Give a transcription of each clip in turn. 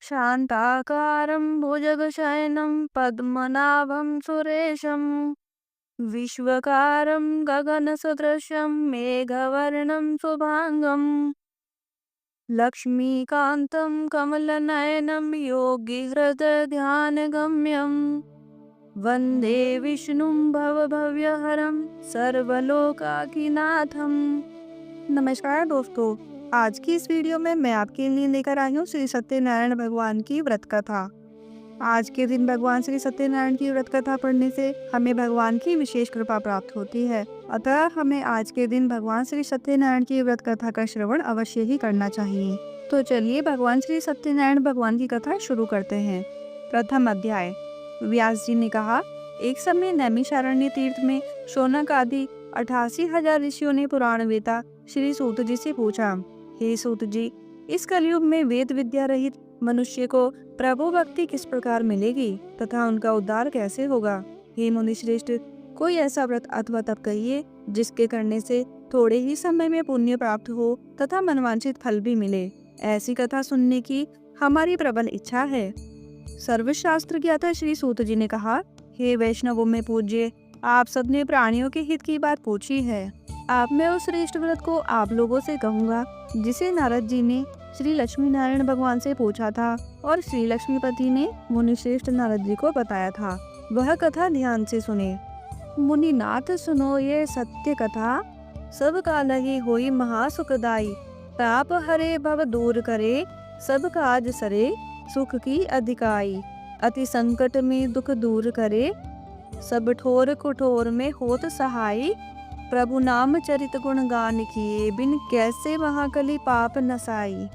शान्ताकारं भुजगशयनं पद्मनाभं सुरेशं विश्वकारं गगनसदृशं मेघवर्णं शुभांगं लक्ष्मीकान्तं कमलनयनं योगिहृदयध्यानगम्यं वन्दे विष्णुं भवभव्यहरं सर्वलोकाधिनाथं। नमस्कार दोस्तों, आज की इस वीडियो में मैं आपके लिए लेकर आई हूँ श्री सत्यनारायण भगवान की व्रत कथा। आज के दिन भगवान श्री सत्यनारायण की व्रत कथा पढ़ने से हमें भगवान की विशेष कृपा प्राप्त होती है। अतः हमें आज के दिन भगवान श्री सत्यनारायण की व्रत कथा का श्रवण अवश्य ही करना चाहिए। तो चलिए भगवान श्री सत्यनारायण भगवान की कथा शुरू करते हैं। प्रथम अध्याय। व्यास जी ने कहा, एक समय नैमिषारण्य तीर्थ में शौनक आदि 88,000 ऋषियों ने पुराण वेता श्री सूत जी से पूछा, हे सूत जी, इस कलयुग में वेद विद्या रहित मनुष्य को प्रभु भक्ति किस प्रकार मिलेगी तथा उनका उद्धार कैसे होगा? हे मुनि श्रेष्ठ, कोई ऐसा व्रत अथवा तप कहिए जिसके करने से थोड़े ही समय में पुण्य प्राप्त हो तथा मनवांछित फल भी मिले। ऐसी कथा सुनने की हमारी प्रबल इच्छा है। सर्वशास्त्र ज्ञाता श्री सूत जी ने कहा, हे वैष्णवों में पूज्य, आप सबने प्राणियों के हित की बात पूछी है। आप मैं उस श्रेष्ठ व्रत को आप लोगों से कहूँगा जिसे नारद जी ने श्री लक्ष्मी नारायण भगवान से पूछा था और श्री लक्ष्मीपति ने मुनि श्रेष्ठ नारद जी को बताया था। वह कथा ध्यान से सुने। मुनिनाथ सुनो ये सत्य कथा, सब काल ही होई महासुखदाई। ताप हरे भव दूर करे, सब काज सरे सुख की अधिकाई। अति संकट में दुख दूर करे, सब ठोर कुठोर में होत सहाई। प्रभु नाम चरित गुण गान किए, बिन कैसे महाकली पाप नसाई।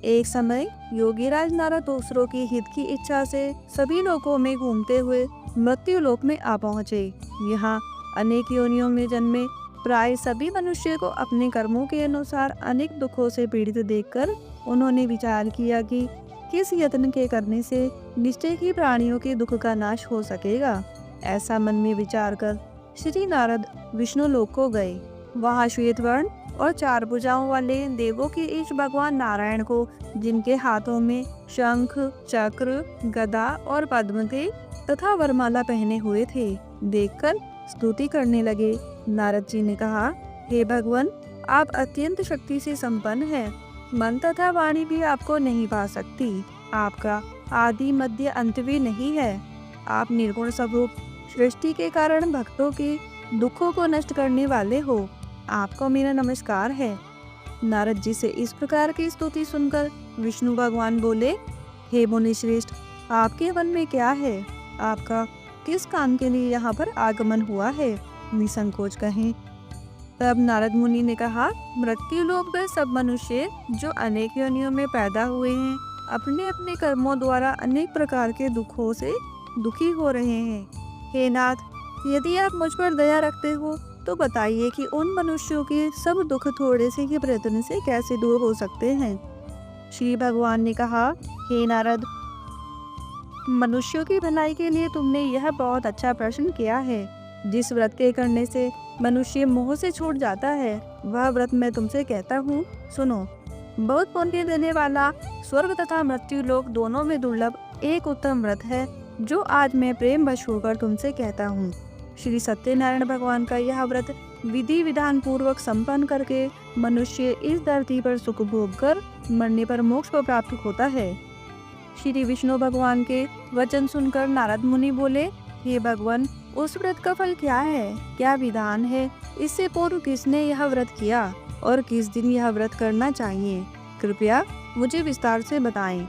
एक समय योगीराज नारद दूसरों की हित की इच्छा से सभी लोकों में घूमते हुए मृत्यु लोक में आ पहुँचे। यहाँ अनेक योनियों में जन्मे प्राय सभी मनुष्य को अपने कर्मों के अनुसार अनेक दुखों से पीड़ित देखकर उन्होंने विचार किया कि किस यत्न के करने से निश्चय ही प्राणियों के दुख का नाश हो सकेगा। ऐसा मन में विचार कर श्री नारद विष्णु लोक को गए। वहाँ श्वेत वर्ण और 4 भुजाओं वाले देवों के ईश भगवान नारायण को, जिनके हाथों में शंख, चक्र, गदा और पद्म थे तथा वरमाला पहने हुए थे, देखकर स्तुति करने लगे। नारद जी ने कहा, हे भगवान, आप अत्यंत शक्ति से संपन्न हैं। मन तथा वाणी भी आपको नहीं पा सकती। आपका आदि मध्य अंत भी नहीं है। आप निर्गुण स्वरूप सृष्टि के कारण भक्तों के दुखों को नष्ट करने वाले हो। आपको मेरा नमस्कार है। नारद जी से इस प्रकार की स्तुति सुनकर विष्णु भगवान बोले, हे मुनि श्रेष्ठ, आपके मन में क्या है? आपका किस काम के लिए यहाँ पर आगमन हुआ है? निसंकोच कहें। तब नारद मुनि ने कहा, मृत्यु लोक में सब मनुष्य जो अनेक योनियों में पैदा हुए हैं, अपने अपने कर्मों द्वारा अनेक प्रकार के दुखों से दुखी हो रहे हैं। हे नाथ, यदि आप मुझ पर दया रखते हो तो बताइए कि उन मनुष्यों के सब दुख थोड़े से ही प्रयत्न से कैसे दूर हो सकते हैं। श्री भगवान ने कहा, हे नारद, मनुष्यों की भलाई के लिए तुमने यह बहुत अच्छा प्रश्न किया है। जिस व्रत के करने से मनुष्य मोह से छूट जाता है, वह व्रत मैं तुमसे कहता हूँ, सुनो। बहुत पुण्य देने वाला स्वर्ग तथा मृत्यु लोक दोनों में दुर्लभ एक उत्तम व्रत है, जो आज मैं प्रेम वश होकर तुमसे कहता हूँ। श्री सत्यनारायण भगवान का यह व्रत विधि विधान पूर्वक संपन्न करके मनुष्य इस धरती पर सुख भोग कर मरने पर मोक्ष को प्राप्त होता है। श्री विष्णु भगवान के वचन सुनकर नारद मुनि बोले, हे भगवान, उस व्रत का फल क्या है? क्या विधान है? इससे पूर्व किसने यह व्रत किया और किस दिन यह व्रत करना चाहिए? कृपया मुझे विस्तार से बताएं।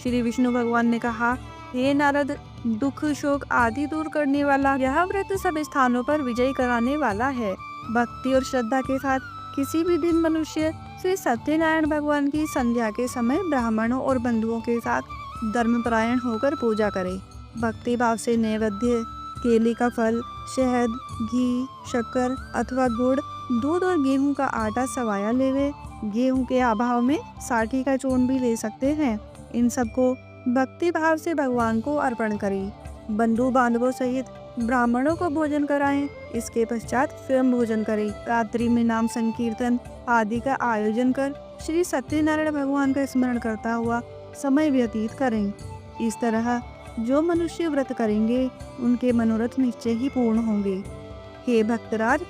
श्री विष्णु भगवान ने कहा, हे नारद, दुख शोक आदि दूर करने वाला यह व्रत सब स्थानों पर विजय कराने वाला है। भक्ति और श्रद्धा के साथ किसी भी दिन मनुष्य श्री सत्यनारायण भगवान की संध्या के समय ब्राह्मणों और बंधुओं के साथ धर्मपरायण होकर पूजा करे। भक्ति भाव से नैवेद्य, केले का फल, शहद, घी, शक्कर अथवा गुड़, दूध और गेहूं का आटा सवाया लेवे। गेहूं के अभाव में साठी का चूर्ण भी ले सकते हैं। इन सबको भक्ति भाव से भगवान को अर्पण करें। बंधु बांधवों सहित ब्राह्मणों को भोजन कराएं। इसके पश्चात स्वयं भोजन करें। रात्रि में नाम संकीर्तन आदि का आयोजन कर श्री सत्यनारायण भगवान का स्मरण करता हुआ समय व्यतीत करें। इस तरह जो मनुष्य व्रत करेंगे उनके मनोरथ निश्चय ही पूर्ण होंगे। हे भक्तराज,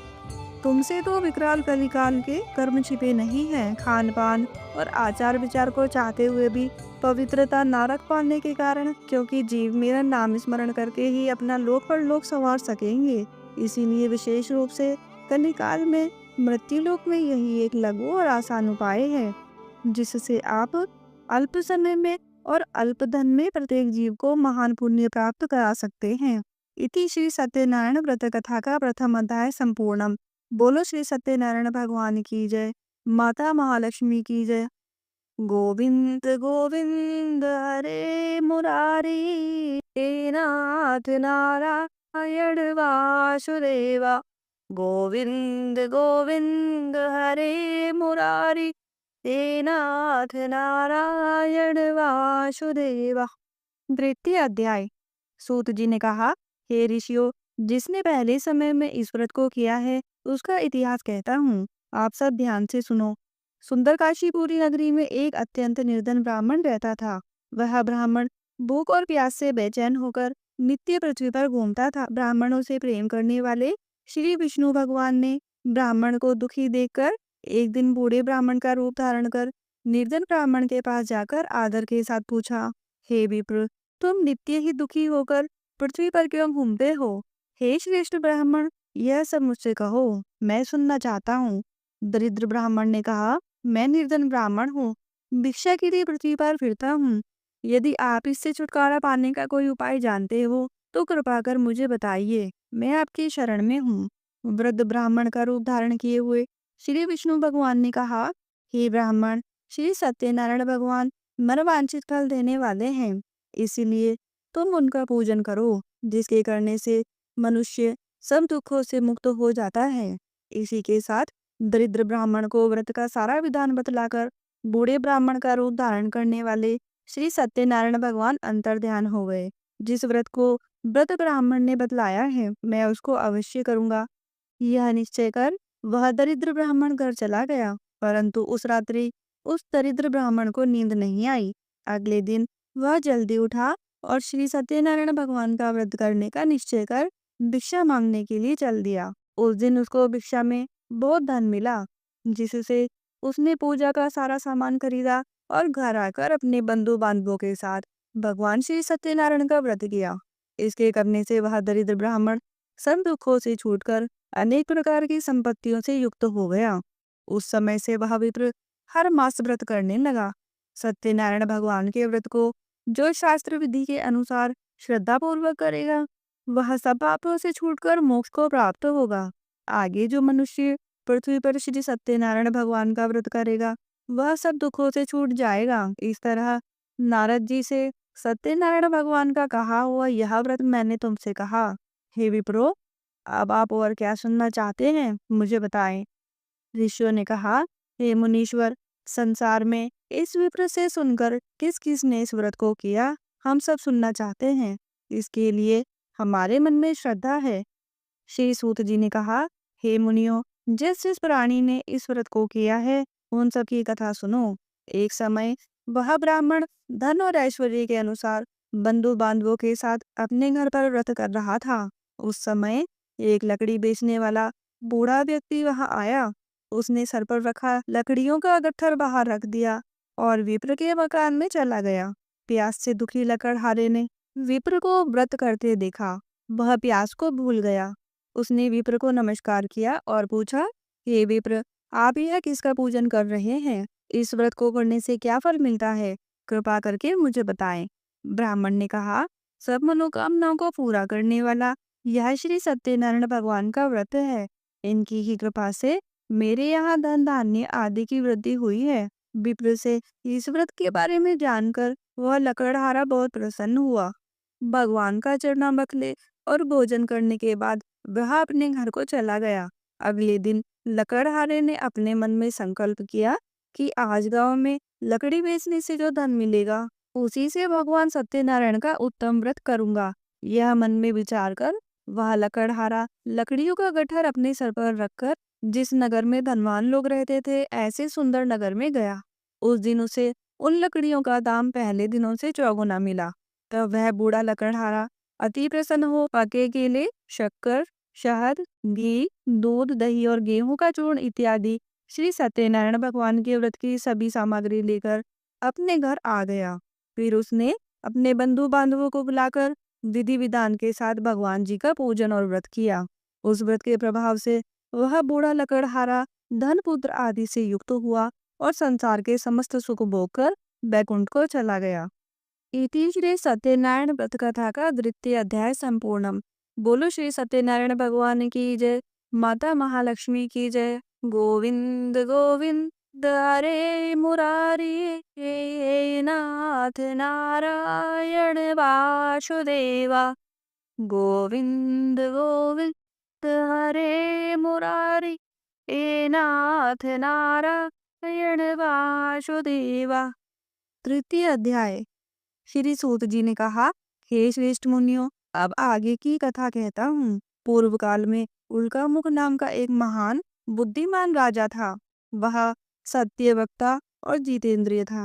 तुमसे तो विकराल कलिकाल के कर्म छिपे नहीं हैं। खान पान और आचार विचार को चाहते हुए भी पवित्रता ना रख पाने के कारण, क्योंकि जीव मेरा नाम स्मरण करके ही अपना लोक परलोक संवार सकेंगे, इसीलिए विशेष रूप से कलिकाल में मृत्यु लोक में यही एक लघु और आसान उपाय है जिससे आप अल्प समय में और अल्प धन में प्रत्येक जीव को महान पुण्य प्राप्त करा सकते हैं। इति श्री सत्यनारायण व्रत कथा का प्रथम अध्याय संपूर्णम। बोलो श्री सत्यनारायण भगवान की जय। माता महालक्ष्मी की जय। गोविंद गोविंद हरे मुरारी, हे नाथ नारायण वासुदेवा। गोविंद गोविंद हरे मुरारी, हे नाथ नारायण वासुदेवा। द्वितीय अध्याय। सूत जी ने कहा, हे ऋषियों, जिसने पहले समय में इस व्रत को किया है उसका इतिहास कहता हूँ, आप सब ध्यान से सुनो। सुंदरकाशीपुरी नगरी में एक अत्यंत निर्धन ब्राह्मण रहता था। वह ब्राह्मण भूख और प्यास से बेचैन होकर नित्य पृथ्वी पर घूमता था। ब्राह्मणों से प्रेम करने वाले श्री विष्णु भगवान ने ब्राह्मण को दुखी देखकर एक दिन बूढ़े ब्राह्मण का रूप धारण कर निर्धन ब्राह्मण के पास जाकर आदर के साथ पूछा, हे विप्र, तुम नित्य ही दुखी होकर पृथ्वी पर क्यों घूमते हो? हे श्रेष्ठ ब्राह्मण, यह सब मुझसे कहो, मैं सुनना चाहता हूँ। दरिद्र ब्राह्मण ने कहा, मैं निर्धन ब्राह्मण हूँ, भिक्षा के लिए पृथ्वी पर फिरता हूँ। यदि आप इससे छुटकारा पाने का कोई उपाय जानते हो तो कृपा कर मुझे बताइए, मैं आपकी शरण में हूँ। वृद्ध ब्राह्मण का रूप धारण किए हुए श्री विष्णु भगवान ने कहा, हे ब्राह्मण, श्री सत्यनारायण भगवान मनवांछित फल देने वाले हैं, इसीलिए तुम उनका पूजन करो, जिसके करने से मनुष्य सब दुखों से मुक्त हो जाता है। इसी के साथ दरिद्र ब्राह्मण को व्रत का सारा विधान बतलाकर बूढ़े ब्राह्मण का रूप धारण करने वाले श्री सत्यनारायण भगवान अंतर्ध्यान हो गए। जिस व्रत को व्रत ब्राह्मण ने बतलाया है मैं उसको अवश्य करूंगा, यह निश्चय कर वह दरिद्र ब्राह्मण घर चला गया। परंतु उस रात्रि उस दरिद्र ब्राह्मण को नींद नहीं आई। अगले दिन वह जल्दी उठा और श्री सत्यनारायण भगवान का व्रत करने का निश्चय कर भिक्षा मांगने के लिए चल दिया। उस दिन उसको भिक्षा में बहुत धन मिला, जिससे उसने पूजा का सारा सामान खरीदा और घर आकर अपने बंधु बांधवों के साथ भगवान श्री सत्यनारायण का व्रत किया। इसके करने से वह दरिद्र ब्राह्मण सब दुखों से छूटकर अनेक प्रकार की संपत्तियों से युक्त हो गया। उस समय से वह विप्र हर मास व्रत करने लगा। सत्यनारायण भगवान के व्रत को जो शास्त्र विधि के अनुसार श्रद्धा पूर्वक करेगा वह सब पापों से छूटकर मोक्ष को प्राप्त होगा। आगे जो मनुष्य पृथ्वी पर श्री सत्यनारायण भगवान का व्रत करेगा वह सब दुखों से छूट जाएगा। इस तरह नारद जी से सत्यनारायण भगवान का कहा हुआ यह व्रत मैंने तुमसे कहा। हे विप्रो, अब आप और क्या सुनना चाहते हैं, मुझे बताएं। ऋषियों ने कहा, हे मुनीश्वर, संसार में इस विप्र से सुनकर किस किस ने इस व्रत को किया, हम सब सुनना चाहते हैं। इसके लिए हमारे मन में श्रद्धा है। श्री सूत जी ने कहा, हे मुनियों, जिस जिस प्राणी ने इस व्रत को किया है उन सब की कथा सुनो। एक समय वह ब्राह्मण धन और ऐश्वर्य के अनुसार बंधु बांधवों के साथ अपने घर पर व्रत कर रहा था। उस समय एक लकड़ी बेचने वाला बूढ़ा व्यक्ति वहां आया। उसने सर पर रखा लकड़ियों का गट्ठर बाहर रख दिया और विप्र के मकान में चला गया। प्यास से दुखी लकड़हारे ने विप्र को व्रत करते देखा। वह प्यास को भूल गया। उसने विप्र को नमस्कार किया और पूछा, हे विप्र, आप यह किसका पूजन कर रहे हैं? इस व्रत को करने से क्या फल मिलता है? कृपा करके मुझे बताएं। ब्राह्मण ने कहा, सब मनोकामनाओं को पूरा करने वाला यह श्री सत्यनारायण भगवान का व्रत है। इनकी ही कृपा से मेरे यहाँ धन धान्य आदि की वृद्धि हुई है। विप्र से इस व्रत के बारे में जानकर वह लकड़हारा बहुत प्रसन्न हुआ। भगवान का चरना बखले और भोजन करने के बाद वह अपने घर को चला गया। अगले दिन लकड़हारे ने अपने मन में संकल्प किया कि आज गांव में लकड़ी बेचने से जो धन मिलेगा उसी से भगवान सत्यनारायण का उत्तम व्रत करूंगा। यह मन में विचार कर वह लकड़हारा लकड़ियों का गट्ठर अपने सर पर रखकर जिस नगर में धनवान लोग रहते थे ऐसे सुंदर नगर में गया। उस दिन उसे उन लकड़ियों का दाम पहले दिनों से चौगुना मिला। तब वह बूढ़ा लकड़हारा अति प्रसन्न हो पके केले, शक्कर, शहद, घी, दूध, दही और गेहूं का चूर्ण इत्यादि श्री सत्यनारायण भगवान के व्रत की सभी सामग्री लेकर अपने घर आ गया। फिर उसने अपने बंधु बांधवों को बुलाकर विधि विधान के साथ भगवान जी का पूजन और व्रत किया। उस व्रत के प्रभाव से वह बूढ़ा लकड़हारा धन पुत्र आदि से युक्त हुआ और संसार के समस्त सुख भोग कर बैकुंठ को चला गया। इति श्री सत्यनारायण व्रत कथा का द्वितीय अध्याय संपूर्णम। बोलो श्री सत्यनारायण भगवान की जय। माता महालक्ष्मी की जय। गोविंद गोविंद हरे मुरारी हे नाथ नारायण वासुदेवा। गोविंद गोविंद हरे मुरारी हे नाथ नारायण वासुदेवा। तृतीय अध्याय। श्री सूत जी ने कहा, हे श्रेष्ठ मुनियों, अब आगे की कथा कहता हूँ। पूर्व काल में उल्कामुख नाम का एक महान बुद्धिमान राजा था। वह सत्यवक्ता और जितेंद्रिय था।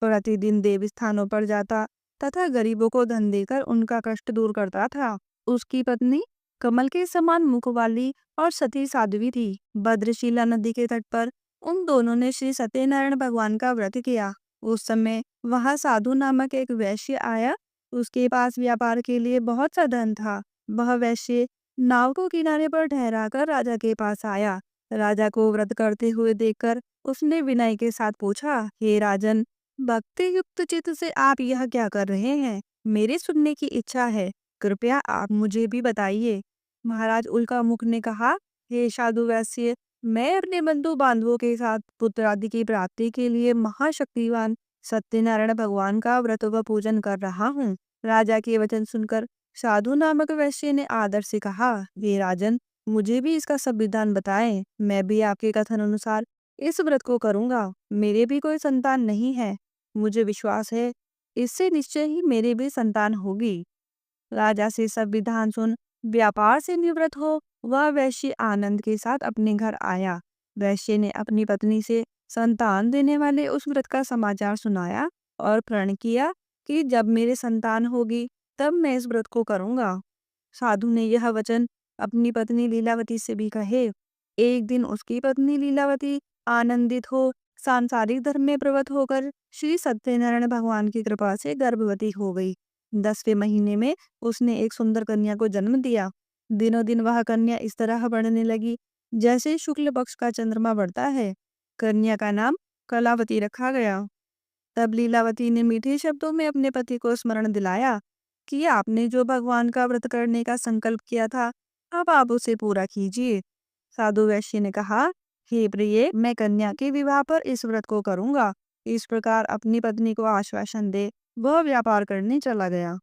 प्रतिदिन देव स्थानों पर जाता तथा गरीबों को धन देकर उनका कष्ट दूर करता था। उसकी पत्नी कमल के समान मुख वाली और सती साध्वी थी। भद्रशिला नदी के तट पर उन दोनों ने श्री सत्यनारायण भगवान का व्रत किया। उस समय वहां साधु नामक एक वैश्य आया। उसके पास व्यापार के लिए बहुत सा धन था। वह वैश्य नाव को किनारे पर ठहराकर राजा के पास आया। राजा को व्रत करते हुए देखकर उसने विनय के साथ पूछा, हे राजन, भक्ति युक्त चित्त से आप यह क्या कर रहे हैं? मेरे सुनने की इच्छा है, कृपया आप मुझे भी बताइए। महाराज उल्कामुख ने कहा, हे साधु वैश्य, मैं अपने बंधु बांधवों के साथ पुत्र आदि की प्राप्ति के लिए महाशक्तिवान सत्यनारायण भगवान का व्रत व पूजन कर रहा हूँ। राजा के वचन सुनकर साधु नामक वैश्य ने आदर से कहा, हे राजन, मुझे भी इसका सब विधान बताएं। मैं भी आपके कथन अनुसार इस व्रत को करूंगा। मेरे भी कोई संतान नहीं है। मुझे विश्वास है इससे निश्चय ही मेरी भी संतान होगी। राजा से सब विधान सुन व्यापार से निवृत्त हो वह वैश्य आनंद के साथ अपने घर आया। वैश्य ने अपनी पत्नी से संतान देने वाले उस व्रत का समाचार सुनाया और प्रण किया कि जब मेरे संतान होगी तब मैं इस व्रत को करूंगा। साधु ने यह वचन अपनी पत्नी लीलावती से भी कहे। एक दिन उसकी पत्नी लीलावती आनंदित हो सांसारिक धर्म में प्रवृत्त होकर श्री सत्यनारायण भगवान की कृपा से गर्भवती हो गई। 10वें महीने में उसने एक सुंदर कन्या को जन्म दिया। दिनों दिन वह कन्या इस तरह बढ़ने लगी जैसे शुक्ल पक्ष का चंद्रमा बढ़ता है। कन्या का नाम कलावती रखा गया। तब लीलावती ने मीठे शब्दों में अपने पति को स्मरण दिलाया कि आपने जो भगवान का व्रत करने का संकल्प किया था, अब आप उसे पूरा कीजिए। साधु वैश्य ने कहा, हे प्रिय, मैं कन्या के विवाह पर इस व्रत को करूंगा। इस प्रकार अपनी पत्नी को आश्वासन दे वह व्यापार करने चला गया।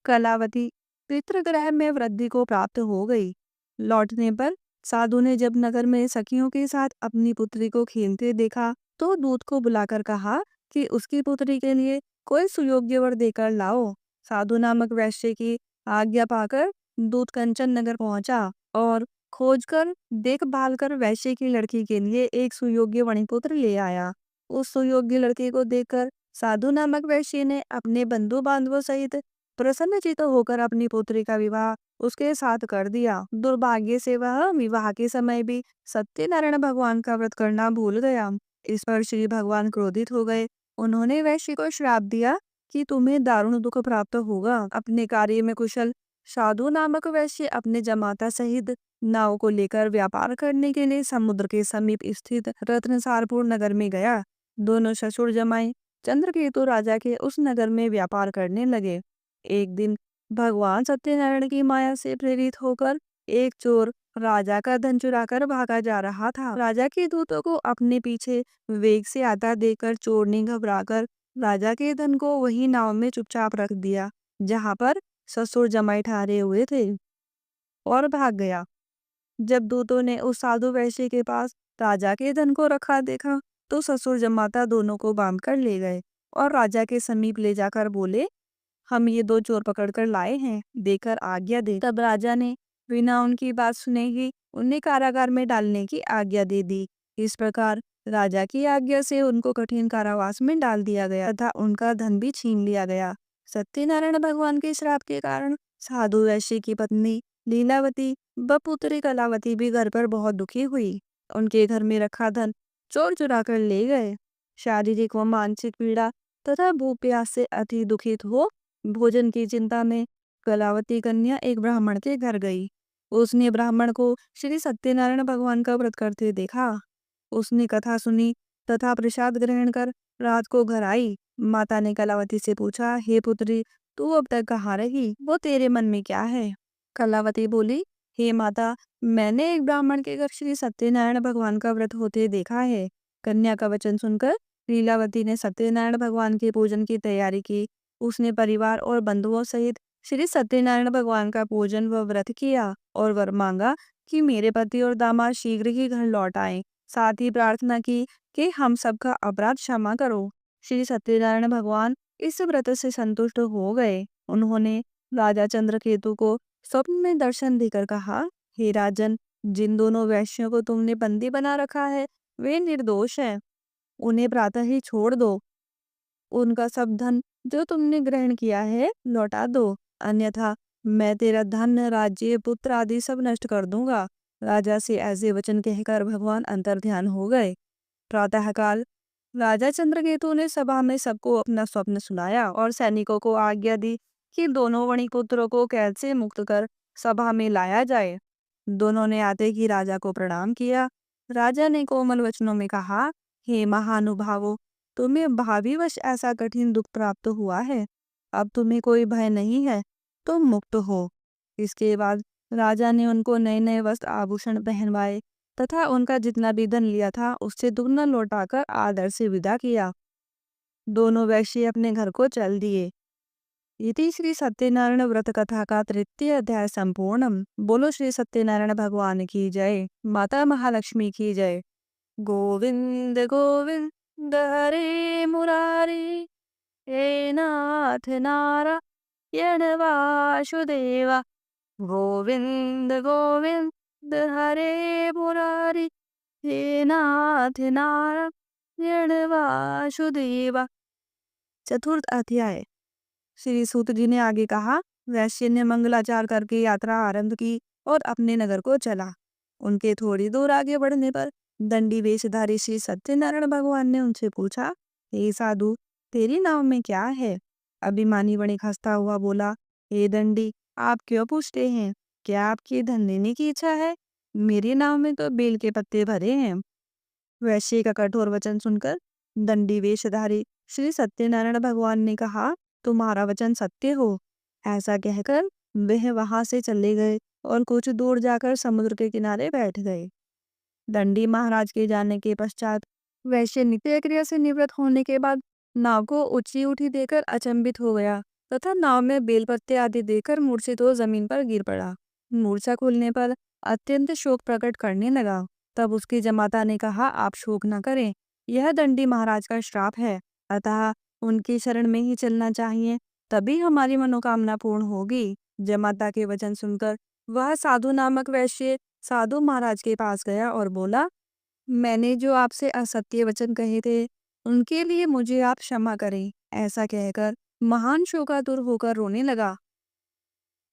कलावती पितृगृह में वृद्धि को प्राप्त हो गई। लौटने पर साधु ने जब नगर में सखियों के साथ अपनी पुत्री को खेलते देखा तो दूत को बुलाकर कहा कि उसकी पुत्री के लिए कोई सुयोग्य वर देकर लाओ। साधु नामक वैश्य की आज्ञा पाकर दूत कंचन नगर पहुंचा और खोजकर देखभाल कर वैश्य की लड़की के लिए एक सुयोग्य वणिपुत्र ले आया। उस सुयोग्य लड़के को देखकर साधु नामक वैश्य ने अपने बंधु बांधवों सहित प्रसन्नचित्त होकर अपनी पुत्री का विवाह उसके साथ कर दिया। दुर्भाग्य से वह विवाह के समय भी सत्यनारायण भगवान का व्रत करना भूल गया। इस पर श्री भगवान क्रोधित हो गए। उन्होंने वैश्य को श्राप दिया कि तुम्हें दारुण दुख प्राप्त होगा। अपने कार्य में कुशल साधु नामक वैश्य अपने जमाता सहित नाव को लेकर व्यापार करने के लिए समुद्र के समीप स्थित रत्नसारपुर नगर में गया। दोनों ससुर जमाई चंद्रकेतु राजा के उस नगर में व्यापार करने लगे। एक दिन भगवान सत्यनारायण की माया से प्रेरित होकर एक चोर राजा का धन चुराकर भागा जा रहा था। राजा के दूतों को अपने पीछे वेग से आता देखकर चोर ने घबराकर राजा के धन को वही नाव में चुपचाप रख दिया जहाँ पर ससुर जमाई ठहरे हुए थे और भाग गया। जब दूतों ने उस साधु वैश्य के पास राजा के धन को रखा देखा तो ससुर जमाता दोनों को बांध कर ले गए और राजा के समीप ले जाकर बोले, हम ये दो चोर पकड़कर लाए हैं, देकर आज्ञा दे। तब राजा ने बिना उनकी बात सुने ही उन्हें कारागार में डालने की आज्ञा दे दी। इस प्रकार राजा की आज्ञा से उनको कठिन कारावास में डाल दिया गया तथा उनका धन भी छीन लिया गया। सत्यनारायण भगवान के श्राप के कारण साधु वैश्य की पत्नी लीलावती व पुत्री कलावती भी घर पर बहुत दुखी हुई। उनके घर में रखा धन चोर चुरा कर ले गए। शारीरिक व मानसिक पीड़ा तथा भूख प्यास से अति दुखित हो भोजन की चिंता में कलावती कन्या एक ब्राह्मण के घर गई। उसने ब्राह्मण को श्री सत्यनारायण भगवान का व्रत करते देखा। उसने कथा सुनी तथा प्रसाद ग्रहण कर रात को घर आई। माता ने कलावती से पूछा, हे पुत्री, तू अब तक कहाँ रही? वो तेरे मन में क्या है? कलावती बोली, हे माता, मैंने एक ब्राह्मण के घर श्री सत्यनारायण भगवान का व्रत होते देखा है। कन्या का वचन सुनकर लीलावती ने सत्यनारायण भगवान के पूजन की तैयारी की। उसने परिवार और बंधुओं सहित श्री सत्यनारायण भगवान का पूजन व व्रत किया और वर मांगा कि मेरे पति और दामाद शीघ्र ही घर लौट आए। साथ ही प्रार्थना की कि हम सबका अपराध क्षमा करो। श्री सत्यनारायण भगवान इस व्रत से संतुष्ट हो गए। उन्होंने राजा चंद्रकेतु को स्वप्न में दर्शन देकर कहा, हे राजन, जिन दोनों वैश्यों को तुमने बंदी बना रखा है वे निर्दोष हैं। उन्हें प्रातः ही छोड़ दो। उनका सब धन जो तुमने ग्रहण किया है लौटा दो, अन्यथा मैं तेरा धन, राज्य, पुत्र आदि सब नष्ट कर दूंगा। राजा से ऐसे वचन कहकर भगवान अंतर्ध्यान हो गए। प्रातःकाल राजा चंद्रकेतु ने सभा में सबको अपना स्वप्न सुनाया और सैनिकों को आज्ञा दी कि दोनों वणिपुत्रों को कैद से मुक्त कर सभा में लाया जाए। दोनों ने आते ही राजा को प्रणाम किया। राजा ने कोमल वचनों में कहा, हे महानुभावो, तुम्हें भावीवश ऐसा कठिन दुख प्राप्त हुआ है। अब तुम्हें कोई भय नहीं है, तुम मुक्त हो। इसके बाद राजा ने उनको नए नए वस्त्र आभूषण पहनवाए तथा उनका जितना भी धन लिया था उससे दुगना लौटाकर आदर से विदा किया। दोनों वैश्य अपने घर को चल दिए। इति श्री सत्यनारायण व्रत कथा का तृतीय अध्याय संपूर्णम। बोलो श्री सत्यनारायण भगवान की जय। माता महालक्ष्मी की जय। गोविंद गोविंद हरे मुरारी, हे नाथ नारायण वासुदेवा। गोविंद गोविंद हरे मुरारी, हे नाथ नारायण वासुदेवा। चतुर्थ अध्याय। श्री सूत जी ने आगे कहा, वैश्य ने मंगलाचार करके यात्रा आरंभ की और अपने नगर को चला। उनके थोड़ी दूर आगे बढ़ने पर दंडी वेशधारी श्री सत्यनारायण भगवान ने उनसे पूछा, हे साधु, तेरी नाव में क्या है? अभिमानी वणिक हंसता हुआ बोला, हे दंडी, आप क्यों पूछते हैं? क्या आपकी धन लेने की इच्छा है? मेरी नाव में तो बेल के पत्ते भरे हैं। वैश्य का कठोर वचन सुनकर दंडी वेशधारी श्री सत्यनारायण भगवान ने कहा, तुम्हारा वचन सत्य हो। ऐसा कहकर वह वहां से चले गए और कुछ दूर जाकर समुद्र के किनारे बैठ गए। दंडी महाराज के जाने के पश्चात वैश्य नित्य क्रिया से निवृत्त होने के बाद नाव को ऊंची उठी देकर अचंभित हो गया तथा नाव में बेलपत्ते आदि देकर मूर्छित हो जमीन पर गिर पड़ा। मूर्छा खुलने पर अत्यंत शोक प्रकट करने लगा। तब उसकी जमाता ने कहा, आप शोक न करें, यह दंडी महाराज का श्राप है, अतः उनकी शरण में ही चलना चाहिए, तभी हमारी मनोकामना पूर्ण होगी। जमाता के वचन सुनकर वह साधु नामक वैश्य साधु महाराज के पास गया और बोला, मैंने जो आपसे असत्य वचन कहे थे उनके लिए मुझे आप क्षमा करें। ऐसा कहकर महान शोकातुर होकर रोने लगा।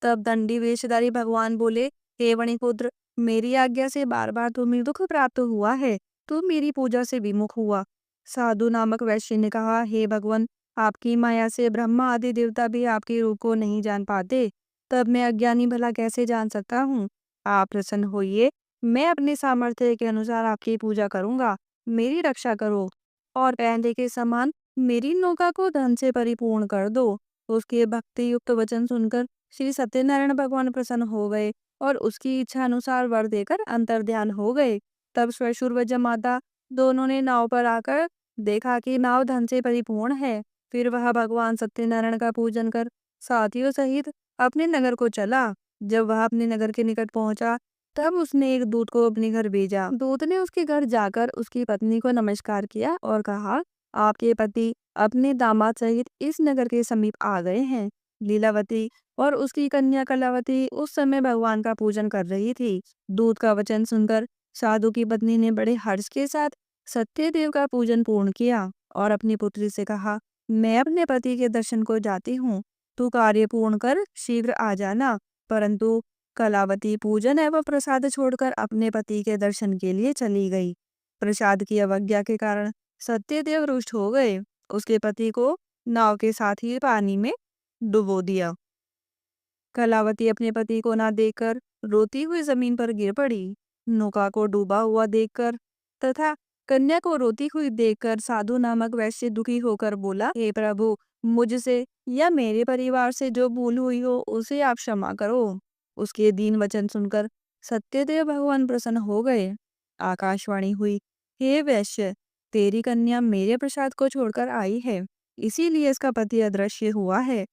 तब दंडी वेशधारी भगवान बोले, हे वणिपुत्र, मेरी आज्ञा से बार बार तुम्हें दुख प्राप्त हुआ है, तुम मेरी पूजा से विमुख हुआ। साधु नामक वैश्य ने कहा, हे भगवान, आपकी माया से ब्रह्मा आदि देवता भी आपके रूप को नहीं जान पाते, तब मैं अज्ञानी भला कैसे जान सकता हूँ? आप प्रसन्न होइए, मैं अपने सामर्थ्य के अनुसार आपकी पूजा करूंगा। मेरी रक्षा करो और पहले के समान मेरी नौका को धन से परिपूर्ण कर दो। उसके भक्ति युक्त वचन सुनकर श्री सत्यनारायण भगवान प्रसन्न हो गए और उसकी इच्छा अनुसार वर देकर अंतर्ध्यान हो गए। तब श्वशुर व जमाता दोनों ने नाव पर आकर देखा कि नाव धन से परिपूर्ण है। फिर वह भगवान सत्यनारायण का पूजन कर साथियों सहित अपने नगर को चला। जब वह अपने नगर के निकट पहुंचा तब उसने एक दूत को अपने घर भेजा। दूत ने उसके घर जाकर उसकी पत्नी को नमस्कार किया और कहा, आपके पति अपने दामाद सहित इस नगर के समीप आ गए हैं। लीलावती और उसकी कन्या कलावती उस समय भगवान का पूजन कर रही थी। दूत का वचन सुनकर साधु की पत्नी ने बड़े हर्ष के साथ सत्यदेव का पूजन पूर्ण किया और अपनी पुत्री से कहा, मैं अपने पति के दर्शन को जाती हूँ, तू कार्य पूर्ण कर शीघ्र आ जाना। परंतु कलावती पूजन एवं प्रसाद छोड़कर अपने पति के दर्शन के लिए चली गई। प्रसाद की अवज्ञा के कारण सत्यदेव रुष्ट हो गए। उसके पति को नाव के साथ ही पानी में डुबो दिया। कलावती अपने पति को ना देखकर रोती हुई जमीन पर गिर पड़ी। नौका को डूबा हुआ देखकर तथा कन्या को रोती हुई देखकर साधु नामक वैश्य दुखी होकर बोला, हे प्रभु, मुझसे या मेरे परिवार से जो भूल हुई हो उसे आप क्षमा करो। उसके दीन वचन सुनकर सत्यदेव भगवान प्रसन्न हो गए। आकाशवाणी हुई, हे वैश्य, तेरी कन्या मेरे प्रसाद को छोड़कर आई है, इसीलिए इसका पति अदृश्य हुआ है।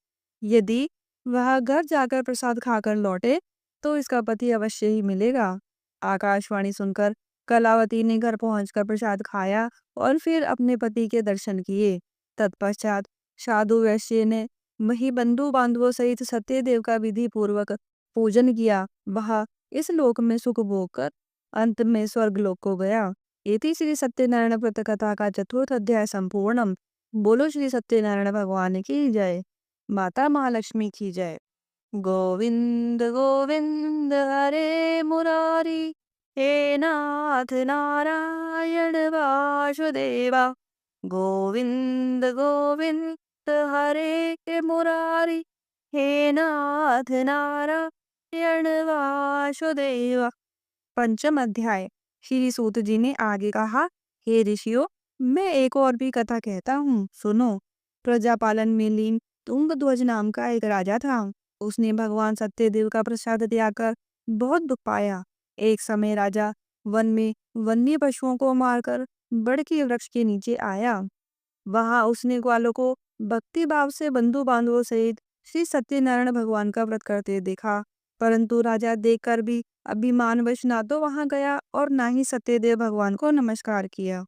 यदि वह घर जाकर प्रसाद खाकर लौटे तो इसका पति अवश्य ही मिलेगा। आकाशवाणी सुनकर कलावती ने घर पहुंचकर प्रसाद खाया और फिर अपने पति के दर्शन किए। तत्पश्चात साधु वैश्य ने वही बंधु बांधवों सहित सत्यदेव का विधि पूर्वक पूजन किया। वह इस लोक में सुख भोग कर अंत में स्वर्ग लोक को गया। इति श्री सत्यनारायण व्रत कथा का चतुर्थ अध्याय संपूर्णम। बोलो श्री सत्यनारायण भगवान की जय। माता महालक्ष्मी की जय। गोविंद गोविंद हरे मुरारी, हे नाथ नारायण वासुदेवा। गोविंद गोविंद हरे मुरारी, हे नाथ नारायण वासुदेवा। पंचम अध्याय। श्री सूत जी ने आगे कहा, हे ऋषियों, मैं एक और भी कथा कहता हूँ, सुनो। प्रजापालन में लीन तुंगध्वज नाम का एक राजा था। उसने भगवान सत्यदेव का प्रसाद त्याग कर बहुत दुख पाया। एक समय राजा वन में वन्य पशुओं को मारकर बड़ के वृक्ष के नीचे आया। वहां उसने ग्वालों को भक्ति भाव से बंधु बांधवों सहित श्री सत्यनारायण भगवान का व्रत करते देखा। परंतु राजा देखकर भी अभिमानवश ना तो वहां गया और ना ही सत्यदेव भगवान को नमस्कार किया।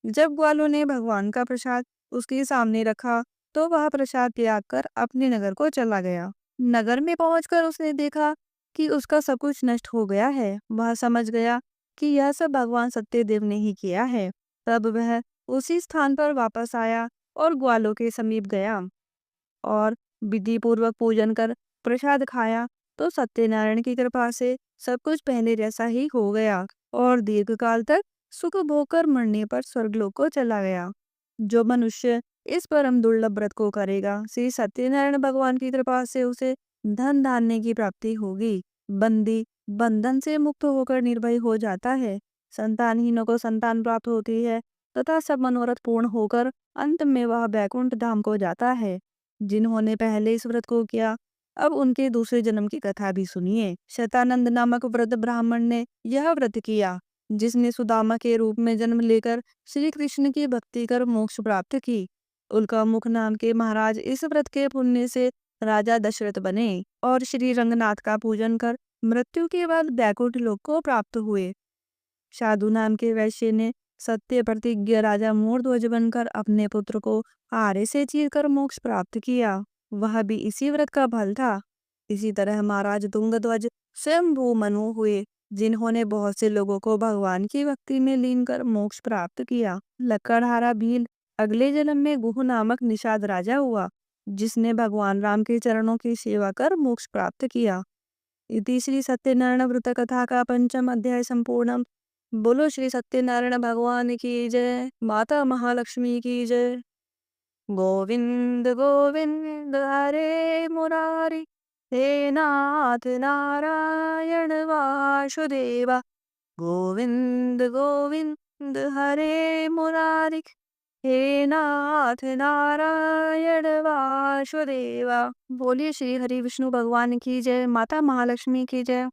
जब ग्वालों ने भगवान का प्रसाद उसके सामने रखा तो वह प्रसाद त्याग कर अपने नगर को चला गया। नगर में पहुंचकर उसने देखा कि उसका सब कुछ नष्ट हो गया है। वह समझ गया कि यह सब भगवान सत्यदेव ने ही किया है। तब वह उसी स्थान पर वापस आया और ग्वालों के समीप गया और विधि पूर्वक पूजन कर प्रसाद खाया तो सत्यनारायण की कृपा से सब कुछ पहले जैसा ही हो गया और दीर्घकाल तक सुख भोग कर मरने पर स्वर्गलोक को चला गया। जो मनुष्य इस परम दुर्लभ व्रत को करेगा, श्री सत्यनारायण भगवान की कृपा से उसे धन धान्य की प्राप्ति होगी। बंदी बंधन से मुक्त होकर निर्भय हो जाता है। संतानहीनों को संतान प्राप्त होती है तथा सब मनोरथ पूर्ण होकर अंत में वह बैकुंठ धाम को जाता है। जिन्होंने पहले इस व्रत को किया, अब उनके दूसरे जन्म की कथा भी सुनिए। शतानंद नामक वृद्ध ब्राह्मण ने यह व्रत किया, जिसने सुदामा के रूप में जन्म लेकर श्री कृष्ण की भक्ति कर मोक्ष प्राप्त की। उल्का मुख नाम के महाराज इस व्रत के पुण्य से राजा दशरथ बने और श्री रंगनाथ का पूजन कर मृत्यु के बाद बैकुंठ लोक को प्राप्त हुए। साधु नाम के वैश्य ने सत्य प्रतिज्ञ राजा मूर्ध्वज बनकर अपने पुत्र को आरे से चीरकर मोक्ष प्राप्त किया। वह भी इसी व्रत का फल था। इसी तरह महाराज तुंगध्वज स्वयंभू मनु हुए, जिन्होंने बहुत से लोगों को भगवान की भक्ति में लीन कर मोक्ष प्राप्त किया। लक्कड़हारा भील अगले जन्म में गुह नामक निषाद राजा हुआ, जिसने भगवान राम के चरणों की सेवा कर मोक्ष प्राप्त किया। इति श्री सत्यनारायण व्रत कथा का पंचम अध्याय संपूर्णम। बोलो श्री सत्यनारायण भगवान की जय। माता महालक्ष्मी की जय। गोविंद गोविंद हरे मुरारी, हे नाथ नारायण वासुदेवा। गोविंद गोविंद हरे मुरारी, हे नाथ नारायण वासुदेवा। बोलिए श्री हरि विष्णु भगवान की जय। माता महालक्ष्मी की जय।